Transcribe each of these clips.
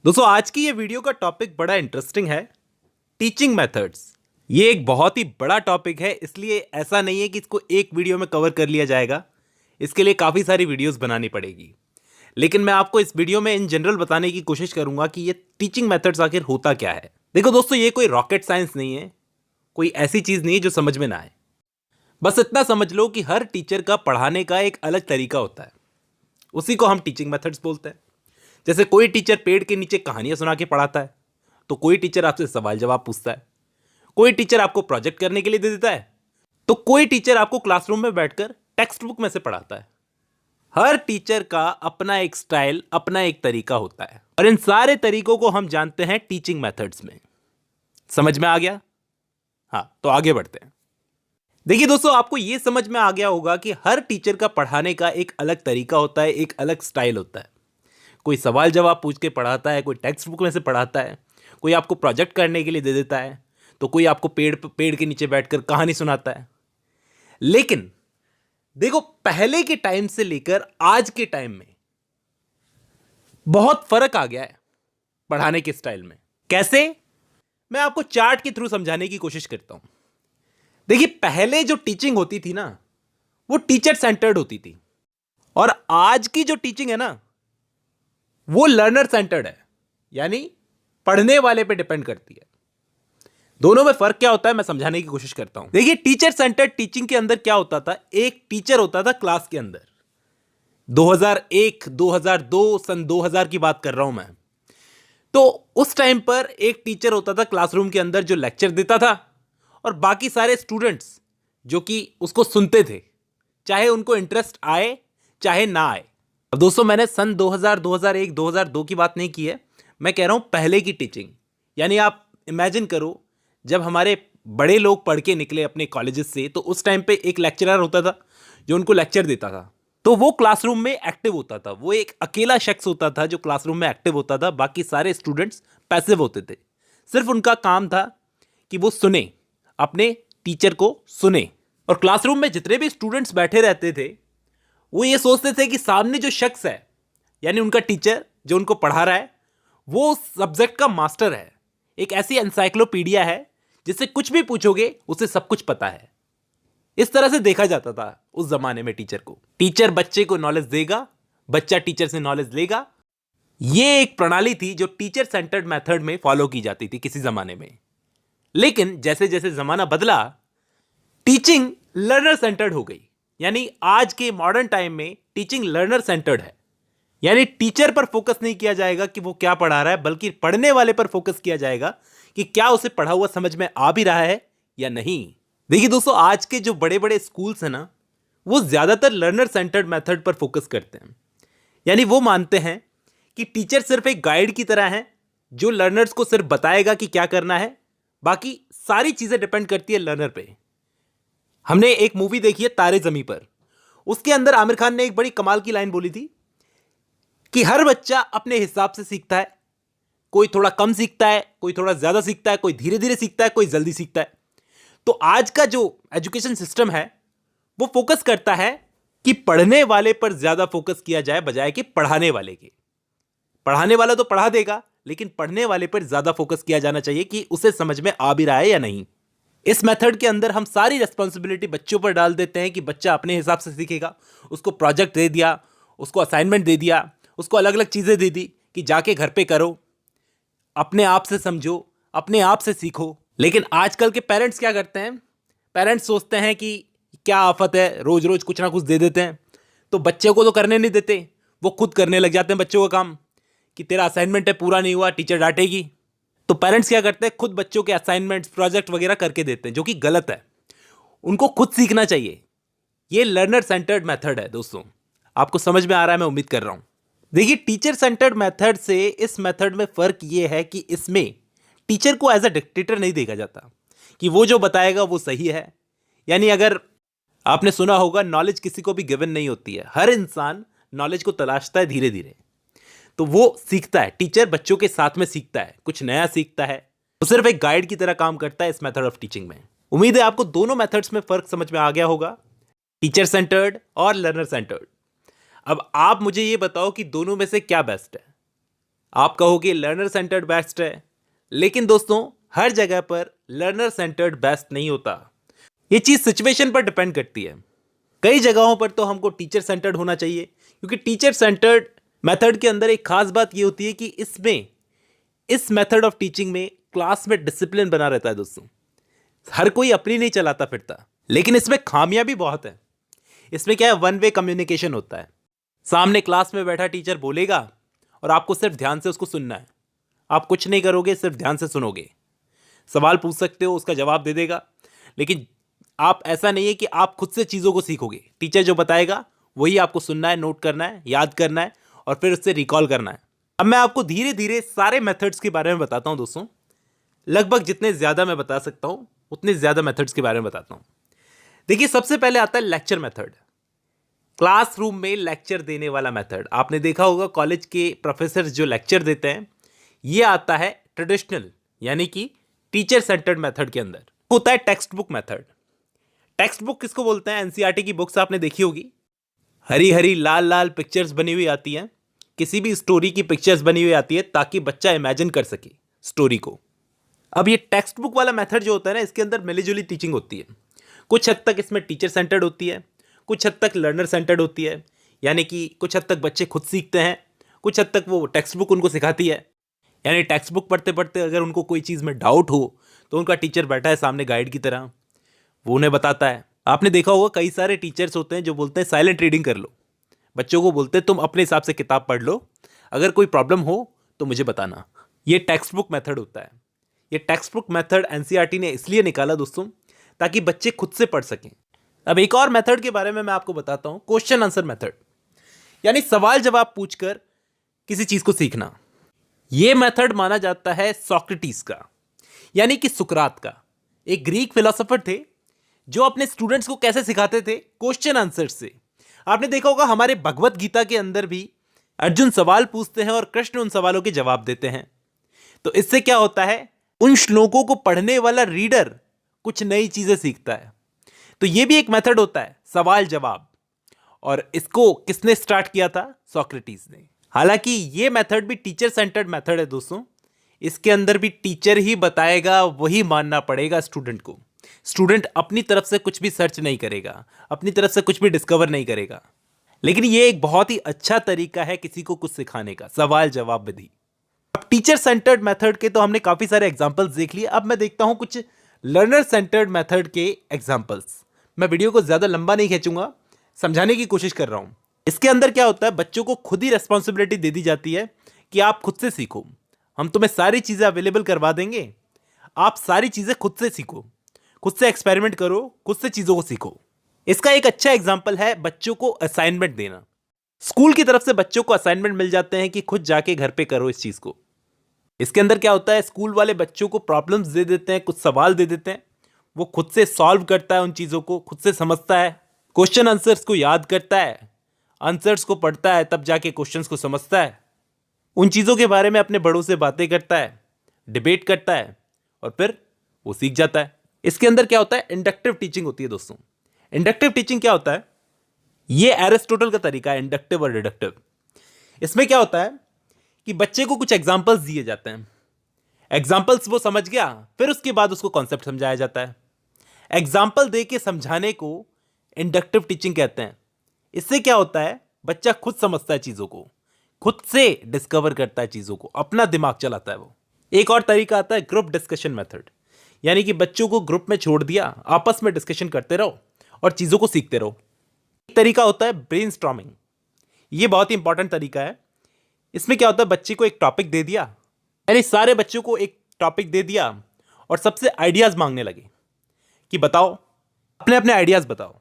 दोस्तों आज की ये वीडियो का टॉपिक बड़ा इंटरेस्टिंग है। Teaching methods. ये एक बहुत ही बड़ा टॉपिक है, इसलिए ऐसा नहीं है कि इसको एक वीडियो में कवर कर लिया जाएगा। इसके लिए काफ़ी सारी वीडियोस बनानी पड़ेगी। लेकिन मैं आपको इस वीडियो में इन जनरल बताने की कोशिश करूंगा कि ये टीचिंग मेथड्स आखिर होता क्या है। देखो दोस्तों, ये कोई रॉकेट साइंस नहीं है, कोई ऐसी चीज़ नहीं है जो समझ में ना आए। बस इतना समझ लो कि हर टीचर का पढ़ाने का एक अलग तरीका होता है, उसी को हम टीचिंग मेथड्स बोलते हैं। जैसे कोई टीचर पेड़ के नीचे कहानियां सुना के पढ़ाता है, तो कोई टीचर आपसे सवाल जवाब पूछता है, कोई टीचर आपको प्रोजेक्ट करने के लिए दे देता है, तो कोई टीचर आपको क्लासरूम में बैठकर टेक्स्ट बुक में से पढ़ाता है। हर टीचर का अपना एक स्टाइल, अपना एक तरीका होता है, और इन सारे तरीकों को हम जानते हैं टीचिंग मेथड्स में। समझ में आ गया? हाँ, तो आगे बढ़ते हैं। देखिए दोस्तों, आपको यह समझ में आ गया होगा कि हर टीचर का पढ़ाने का एक अलग तरीका होता है, एक अलग स्टाइल होता है। कोई सवाल जवाब पूछ के पढ़ाता है, कोई टेक्स्ट बुक में से पढ़ाता है, कोई आपको प्रोजेक्ट करने के लिए दे देता है, तो कोई आपको पेड़ के नीचे बैठकर कहानी सुनाता है। लेकिन देखो, पहले के टाइम से लेकर आज के टाइम में बहुत फर्क आ गया है पढ़ाने के स्टाइल में। कैसे? मैं आपको चार्ट के थ्रू समझाने की कोशिश करता हूं। देखिए, पहले जो टीचिंग होती थी ना, वो टीचर सेंटर्ड होती थी, और आज की जो टीचिंग है ना, वो लर्नर सेंटर्ड है, यानी पढ़ने वाले पे डिपेंड करती है। दोनों में फर्क क्या होता है मैं समझाने की कोशिश करता हूं। देखिए, टीचर सेंटर्ड टीचिंग के अंदर क्या होता था, एक टीचर होता था क्लास के अंदर। 2001, 2002, सन 2000 की बात कर रहा हूं मैं। तो उस टाइम पर एक टीचर होता था क्लासरूम के अंदर जो लेक्चर देता था, और बाकी सारे स्टूडेंट्स जो कि उसको सुनते थे, चाहे उनको इंटरेस्ट आए चाहे ना आए। अब दोस्तों, मैंने सन 2000, 2001, 2002 की बात नहीं की है, मैं कह रहा हूं पहले की टीचिंग। यानी आप इमेजिन करो, जब हमारे बड़े लोग पढ़ के निकले अपने कॉलेजेस से, तो उस टाइम पे एक लेक्चरर होता था जो उनको लेक्चर देता था। तो वो क्लासरूम में एक्टिव होता था, वो एक अकेला शख्स होता था जो क्लासरूम में एक्टिव होता था। बाकी सारे स्टूडेंट्स पैसिव होते थे। सिर्फ उनका काम था कि वो सुने, अपने टीचर को सुने। और क्लासरूम में जितने भी स्टूडेंट्स बैठे रहते थे, वो ये सोचते थे कि सामने जो शख्स है, यानी उनका टीचर जो उनको पढ़ा रहा है, वो सब्जेक्ट का मास्टर है, एक ऐसी एनसाइक्लोपीडिया है जिससे कुछ भी पूछोगे उसे सब कुछ पता है। इस तरह से देखा जाता था उस जमाने में टीचर को। टीचर बच्चे को नॉलेज देगा, बच्चा टीचर से नॉलेज लेगा। यह एक प्रणाली थी जो टीचर सेंटर्ड मेथड में फॉलो की जाती थी किसी जमाने में। लेकिन जैसे जैसे जमाना बदला, टीचिंग लर्नर सेंटर्ड हो गई। यानी आज के मॉडर्न टाइम में टीचिंग लर्नर सेंटर्ड है। यानी टीचर पर फोकस नहीं किया जाएगा कि वो क्या पढ़ा रहा है, बल्कि पढ़ने वाले पर फोकस किया जाएगा कि क्या उसे पढ़ा हुआ समझ में आ भी रहा है या नहीं। देखिए दोस्तों, आज के जो बड़े बड़े स्कूल्स हैं ना, वो ज्यादातर लर्नर सेंटर्ड मेथड पर फोकस करते हैं। यानी वो मानते हैं कि टीचर सिर्फ एक गाइड की तरह है जो लर्नर्स को सिर्फ बताएगा कि क्या करना है, बाकी सारी चीजें डिपेंड करती है लर्नर पे। हमने एक मूवी देखी है तारे ज़मीं पर, उसके अंदर आमिर खान ने एक बड़ी कमाल की लाइन बोली थी कि हर बच्चा अपने हिसाब से सीखता है। कोई थोड़ा कम सीखता है, कोई थोड़ा ज्यादा सीखता है, कोई धीरे धीरे सीखता है, कोई जल्दी सीखता है। तो आज का जो एजुकेशन सिस्टम है, वो फोकस करता है कि पढ़ने वाले पर ज्यादा फोकस किया जाए बजाय कि पढ़ाने वाले के। पढ़ाने वाला तो पढ़ा देगा, लेकिन पढ़ने वाले पर ज्यादा फोकस किया जाना चाहिए कि उसे समझ में आ भी रहा है या नहीं। इस मेथड के अंदर हम सारी रिस्पॉन्सिबिलिटी बच्चों पर डाल देते हैं कि बच्चा अपने हिसाब से सीखेगा। उसको प्रोजेक्ट दे दिया, उसको असाइनमेंट दे दिया, उसको अलग अलग चीज़ें दे दी कि जाके घर पे करो, अपने आप से समझो, अपने आप से सीखो। लेकिन आजकल के पेरेंट्स क्या करते हैं? पेरेंट्स सोचते हैं कि क्या आफत है, रोज रोज कुछ ना कुछ दे देते हैं, तो बच्चे को तो करने नहीं देते, वो खुद करने लग जाते हैं बच्चों का काम कि तेरा असाइनमेंट है, पूरा नहीं हुआ, टीचर डांटेगी। तो पेरेंट्स क्या करते हैं? खुद बच्चों के असाइनमेंट्स, प्रोजेक्ट वगैरह करके देते हैं, जो कि गलत है। उनको खुद सीखना चाहिए। ये लर्नर सेंटर्ड मेथड है दोस्तों। आपको समझ में आ रहा है, मैं उम्मीद कर रहा हूं। देखिए, टीचर सेंटर्ड मेथड से इस मेथड में फर्क ये है कि इसमें टीचर को एज अ डिक्टेटर नहीं देखा जाता कि वो जो बताएगा वो सही है। यानी अगर आपने सुना होगा, नॉलेज किसी को भी गिवन नहीं होती है, हर इंसान नॉलेज को तलाशता है धीरे धीरे। तो वो सीखता है, टीचर बच्चों के साथ में सीखता है, कुछ नया सीखता है। वो सिर्फ एक गाइड की तरह काम करता है इस मेथड ऑफ टीचिंग में। उम्मीद है आपको दोनों मेथड्स में फर्क समझ में आ गया होगा, टीचर सेंटर्ड और लर्नर सेंटर्ड। अब आप मुझे ये बताओ कि दोनों में से क्या बेस्ट है। आप कहोगे लर्नर सेंटर्ड बेस्ट है, लेकिन दोस्तों हर जगह पर लर्नर सेंटर्ड बेस्ट नहीं होता। ये चीज़ सिचुएशन पर डिपेंड करती है। कई जगहों पर तो हमको टीचर सेंटर्ड होना चाहिए, क्योंकि टीचर सेंटर्ड मेथड के अंदर एक खास बात ये होती है कि इस मेथड ऑफ टीचिंग में क्लास में डिसिप्लिन बना रहता है दोस्तों। हर कोई अपनी नहीं चलाता फिरता, लेकिन इसमें खामियां भी बहुत है। इसमें क्या है, वन वे कम्युनिकेशन होता है। सामने क्लास में बैठा टीचर बोलेगा और आपको सिर्फ ध्यान से उसको सुनना है। आप कुछ नहीं करोगे, सिर्फ ध्यान से सुनोगे। सवाल पूछ सकते हो, उसका जवाब दे देगा, लेकिन आप ऐसा नहीं है कि आप खुद से चीज़ों को सीखोगे। टीचर जो बताएगा वही आपको सुनना है, नोट करना है, याद करना है और फिर उससे रिकॉल करना है। अब मैं आपको धीरे धीरे सारे मेथड्स के बारे में बताता हूं दोस्तों। लगभग जितने ज़्यादा मैं बता सकता हूं उतने ज़्यादा मेथड्स के बारे में बताता हूं। देखिए, सबसे पहले आता है लेक्चर मेथड। क्लासरूम में लेक्चर देने वाला मेथड। आपने देखा होगा कॉलेज के प्रोफेसर जो लेक्चर देते हैं, ये आता है ट्रेडिशनल यानी कि टीचर सेंटर्ड मेथड के अंदर। होता है text book method. Text book किसको बोलते हैं? एनसीईआरटी की बुक्स आपने देखी होगी, हरी हरी लाल लाल पिक्चर्स बनी हुई आती हैं। किसी भी स्टोरी की पिक्चर्स बनी हुई आती है ताकि बच्चा इमेजिन कर सके स्टोरी को। अब ये टेक्स्ट बुक वाला मेथड जो होता है ना, इसके अंदर मिलीजुली टीचिंग होती है। कुछ हद तक इसमें टीचर सेंटर्ड होती है, कुछ हद तक लर्नर सेंटर्ड होती है, यानी कि कुछ हद तक बच्चे खुद सीखते हैं, कुछ हद तक वो टेक्स्ट बुक उनको सिखाती है। यानी टेक्स्ट बुक पढ़ते पढ़ते अगर उनको कोई चीज़ में डाउट हो तो उनका टीचर बैठा है सामने गाइड की तरह, वो उन्हें बताता है। आपने देखा होगा कई सारे टीचर्स होते हैं जो बोलते हैं साइलेंट रीडिंग कर लो। बच्चों को बोलते हैं तुम अपने हिसाब से किताब पढ़ लो, अगर कोई प्रॉब्लम हो तो मुझे बताना। ये टेक्स्ट बुक मेथड होता है। ये टेक्स्ट बुक मेथड एनसीईआरटी ने इसलिए निकाला दोस्तों ताकि बच्चे खुद से पढ़ सकें। अब एक और मेथड के बारे में मैं आपको बताता हूं, क्वेश्चन आंसर मेथड, यानी सवाल जवाब पूछकर किसी चीज को सीखना। यह मेथड माना जाता है सोक्रेटिस का, यानी कि सुकरात का। एक ग्रीक फिलोसोफर थे जो अपने स्टूडेंट्स को कैसे सिखाते थे? क्वेश्चन आंसर से। आपने देखा होगा हमारे भगवत गीता के अंदर भी अर्जुन सवाल पूछते हैं और कृष्ण उन सवालों के जवाब देते हैं। तो इससे क्या होता है, उन श्लोकों को पढ़ने वाला रीडर कुछ नई चीजें सीखता है। तो यह भी एक मेथड होता है, सवाल जवाब। और इसको किसने स्टार्ट किया था? सोक्रेटिस ने। हालांकि यह मेथड भी टीचर सेंटर्ड मेथड है दोस्तों। इसके अंदर भी टीचर ही बताएगा, वही मानना पड़ेगा स्टूडेंट को। स्टूडेंट अपनी तरफ से कुछ भी सर्च नहीं करेगा, अपनी तरफ से कुछ भी डिस्कवर नहीं करेगा। लेकिन यह एक बहुत ही अच्छा तरीका है किसी को कुछ सिखाने का, सवाल जवाब विधि। अब टीचर सेंटर्ड मेथड के तो हमने काफी सारे एग्जांपल्स देख लिए। अब मैं देखता हूं कुछ लर्नर सेंटर्ड मेथड के एग्जांपल्स। मैं वीडियो को ज्यादा लंबा नहीं खींचूंगा, समझाने की कोशिश कर रहा हूं। इसके अंदर क्या होता है, बच्चों को खुद ही रेस्पॉन्सिबिलिटी दे दी जाती है कि आप खुद से सीखो। हम तुम्हें सारी चीजें अवेलेबल करवा देंगे, आप सारी चीजें खुद से सीखो, खुद से एक्सपेरिमेंट करो, खुद से चीजों को सीखो। इसका एक अच्छा एग्जाम्पल है बच्चों को असाइनमेंट देना। स्कूल की तरफ से बच्चों को असाइनमेंट मिल जाते हैं कि खुद जाके घर पे करो इस चीज को। इसके अंदर क्या होता है, स्कूल वाले बच्चों को प्रॉब्लम्स दे देते हैं, कुछ सवाल दे देते हैं, वो खुद से सॉल्व करता है, उन चीजों को खुद से समझता है, क्वेश्चन आंसर्स को याद करता है, आंसर्स को पढ़ता है, तब जाके क्वेश्चंस को समझता है, उन चीजों के बारे में अपने बड़ों से बातें करता है, डिबेट करता है और फिर वो सीख जाता है। इसके अंदर क्या होता है, इंडक्टिव टीचिंग होती है दोस्तों। इंडक्टिव टीचिंग क्या होता है, ये एरिस्टोटल का तरीका है, इंडक्टिव और डिडक्टिव। इसमें क्या होता है कि बच्चे को कुछ एग्जाम्पल्स दिए जाते हैं, एग्जाम्पल्स वो समझ गया, फिर उसके बाद उसको कॉन्सेप्ट समझाया जाता है। एग्जाम्पल दे के समझाने को इंडक्टिव टीचिंग कहते हैं। इससे क्या होता है, बच्चा खुद समझता है चीजों को, खुद से डिस्कवर करता है चीजों को, अपना दिमाग चलाता है वो। एक और तरीका आता है ग्रुप डिस्कशन मेथड, यानी कि बच्चों को ग्रुप में छोड़ दिया, आपस में डिस्कशन करते रहो और चीजों को सीखते रहो। एक तरीका होता है ब्रेनस्टॉर्मिंग। ये बहुत ही इंपॉर्टेंट तरीका है। इसमें क्या होता है, बच्चे को एक टॉपिक दे दिया, यानी सारे बच्चों को एक टॉपिक दे दिया और सबसे आइडियाज मांगने लगे कि बताओ, अपने अपने आइडियाज बताओ।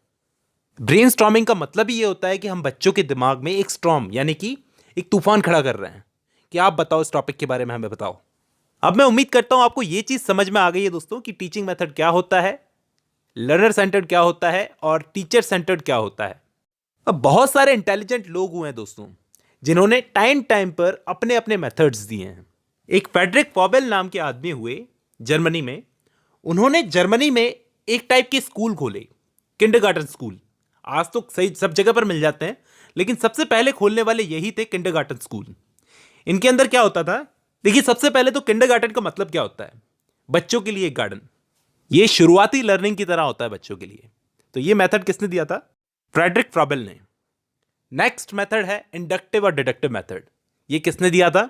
ब्रेनस्टॉर्मिंग का मतलब ही ये होता है कि हम बच्चों के दिमाग में एक स्टॉर्म यानी कि एक तूफान खड़ा कर रहे हैं कि आप बताओ इस टॉपिक के बारे में, हमें बताओ। अब मैं उम्मीद करता हूं आपको ये चीज समझ में आ गई है दोस्तों कि टीचिंग मेथड क्या होता है, लर्नर सेंटर्ड क्या होता है और टीचर सेंटर्ड क्या होता है। अब बहुत सारे इंटेलिजेंट लोग हुए हैं दोस्तों जिन्होंने टाइम टाइम पर अपने अपने मेथड्स दिए हैं। एक फ्रेडरिक फॉबेल नाम के आदमी हुए जर्मनी में। उन्होंने जर्मनी में एक टाइप के स्कूल खोले, किंडरगार्टन स्कूल। आज तो सही सब जगह पर मिल जाते हैं, लेकिन सबसे पहले खोलने वाले यही थे किंडरगार्टन स्कूल। इनके अंदर क्या होता था, देखिए सबसे पहले तो किंडरगार्टन का मतलब क्या होता है, बच्चों के लिए एक गार्डन। ये शुरुआती लर्निंग की तरह होता है बच्चों के लिए। तो ये मेथड किसने दिया था, फ्रेडरिक फ्रॉबेल ने। नेक्स्ट मेथड है इंडक्टिव और डिडक्टिव मेथड। ये किसने दिया था,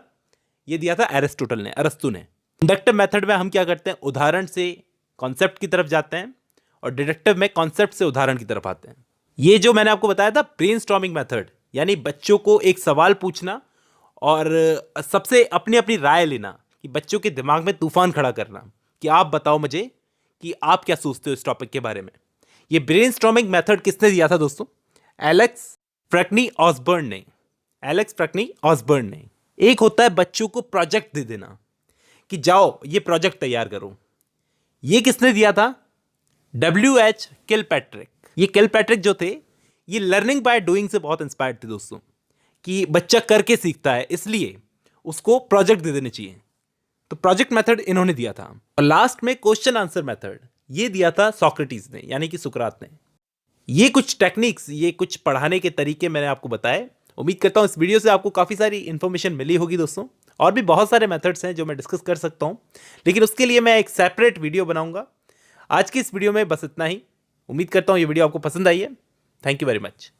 ये दिया था अरिस्टोटल ने, अरस्तु ने। इंडक्टिव मेथड में हम क्या करते हैं, उदाहरण से कॉन्सेप्ट की तरफ जाते हैं, और डिडक्टिव में कॉन्सेप्ट से उदाहरण की तरफ आते हैं। ये जो मैंने आपको बताया था ब्रेनस्टॉर्मिंग मेथड, यानी बच्चों को एक सवाल पूछना और सबसे अपनी अपनी राय लेना, कि बच्चों के दिमाग में तूफान खड़ा करना कि आप बताओ मुझे कि आप क्या सोचते हो इस टॉपिक के बारे में। ये ब्रेनस्टॉर्मिंग मेथड किसने दिया था दोस्तों, एलेक्स फ्रैक्नी ऑसबर्न ने। एलेक्स फ्रैक्नी ऑसबर्न ने। एक होता है बच्चों को प्रोजेक्ट दे देना कि जाओ ये प्रोजेक्ट तैयार करो, ये किसने दिया था, W.H. किलपैट्रिक। ये किलपैट्रिक जो थे, ये लर्निंग बाय डूइंग से बहुत इंस्पायर्ड थे दोस्तों, कि बच्चा करके सीखता है, इसलिए उसको प्रोजेक्ट दे देने चाहिए। तो प्रोजेक्ट मेथड इन्होंने दिया था। और लास्ट में क्वेश्चन आंसर मेथड, ये दिया था सोक्रेटिस ने, यानी कि सुकरात ने। ये कुछ टेक्निक्स, ये कुछ पढ़ाने के तरीके मैंने आपको बताए। उम्मीद करता हूं इस वीडियो से आपको काफ़ी सारी इन्फॉर्मेशन मिली होगी दोस्तों। और भी बहुत सारे मेथड्स हैं जो मैं डिस्कस कर सकता हूं, लेकिन उसके लिए मैं एक सेपरेट वीडियो बनाऊंगा। आज की इस वीडियो में बस इतना ही। उम्मीद करता हूं ये वीडियो आपको पसंद आई है। Thank you very much.